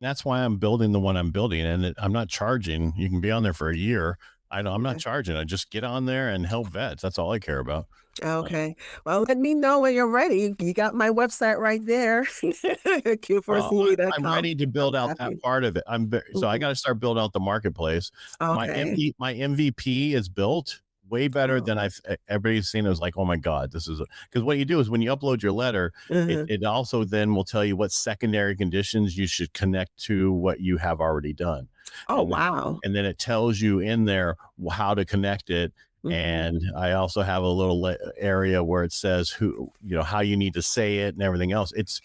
That's why I'm building the one I'm building, and I'm not charging. You can be on there for a year. I'm not Okay. charging. I just get on there and help vets. That's all I care about. Uh, Okay. Well, let me know when you're ready. You got my website right there. well, I'm Q4CE.com. ready to build I'm out that happy. part of it. So I Mhm. got to start building out the marketplace. Okay. My MVP is built way better Oh. than everybody's seen. It was like, oh my god, this is because what you do is when you upload your letter, Mhm. it also then will tell you what secondary conditions you should connect to what you have already done, Oh, and wow. it tells you in there how to connect it. Mhm. And I also have a little area where it says who, how you need to say it and everything else. It's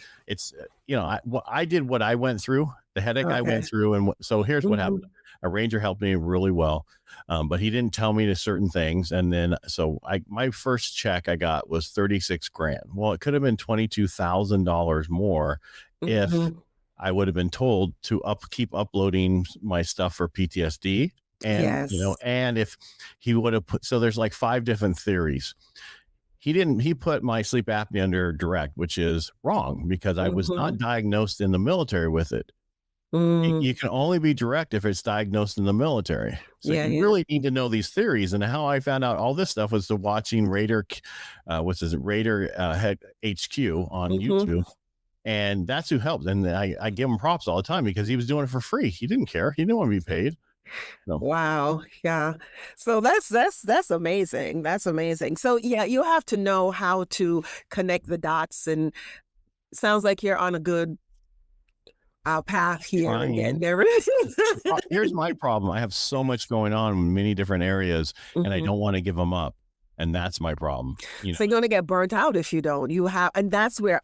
I did what I went through, the headache I Okay. went through, and so here's what happened. Mhm. A ranger helped me really well, but he didn't tell me to certain things, and then so I my first check I got was 36 grand. Well, it could have been $22,000 more if Mhm. I would have been told to keep uploading my stuff for PTSD. And Yes. and if he would have put, so there's like five different theories. He put my sleep apnea under direct, which is wrong because I was not Mhm. diagnosed in the military with it. Mm. You can only be direct if it's diagnosed in the military. So Yeah, you yeah. really need to know these theories. And how I found out all this stuff was to watching what's his Raider head HQ on Mhm. YouTube. And that's who helped. And I give him props all the time because he was doing it for free. He didn't care. He didn't want to be paid. No. Wow. Yeah. So that's amazing. That's amazing. So yeah, you have to know how to connect the dots, and sounds like you're on a good path here and getting Trying. there. Here's my problem. I have so much going on in many different areas, and I Mhm. don't want to give them up. And that's my problem. So you're gonna get burnt out if you don't. You have, and that's where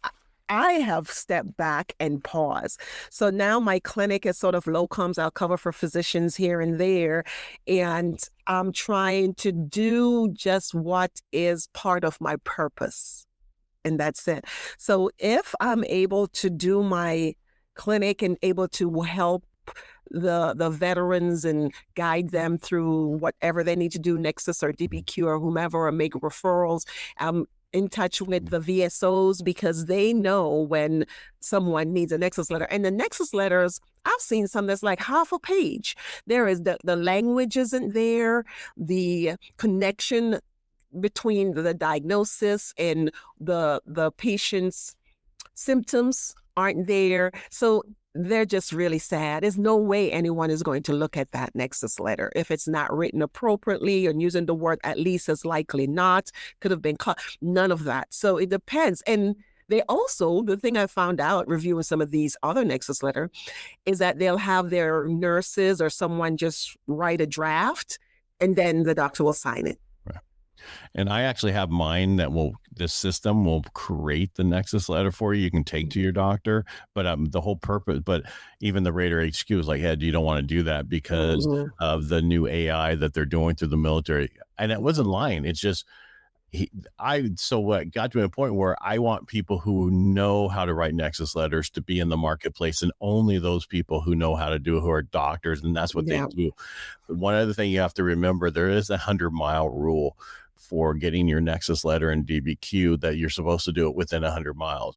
I have stepped back and paused. So now my clinic is sort of locums. I'll cover for physicians here and there, and I'm trying to do just what is part of my purpose, and that's it. So if I'm able to do my clinic and able to help the veterans and guide them through whatever they need to do, Nexus or DBQ or whomever, or make referrals. I'm in touch with the VSOs because they know when someone needs a Nexus letter. And the Nexus letters, I've seen some that's like half a page. There is the language isn't there, the connection between the diagnosis and the patient's symptoms aren't there. So they're just really sad. There's no way anyone is going to look at that Nexus letter if it's not written appropriately and using the word at least as likely not, could have been caught. None of that. So it depends. And they also, the thing I found out reviewing some of these other Nexus letter is that they'll have their nurses or someone just write a draft and then the doctor will sign it. And I actually have mine that this system will create the Nexus letter for you. You can take to your doctor, but the whole purpose, but even the Raider HQ is like, hey, you don't want to do that because Mhm. of the new AI that they're doing through the military. And it wasn't lying. It's just, so what got to a point where I want people who know how to write Nexus letters to be in the marketplace, and only those people who know how to do it, who are doctors, and that's what they Yeah. do. But one other thing you have to remember, there is a 100-mile rule for getting your Nexus letter in DBQ that you're supposed to do it within 100 miles.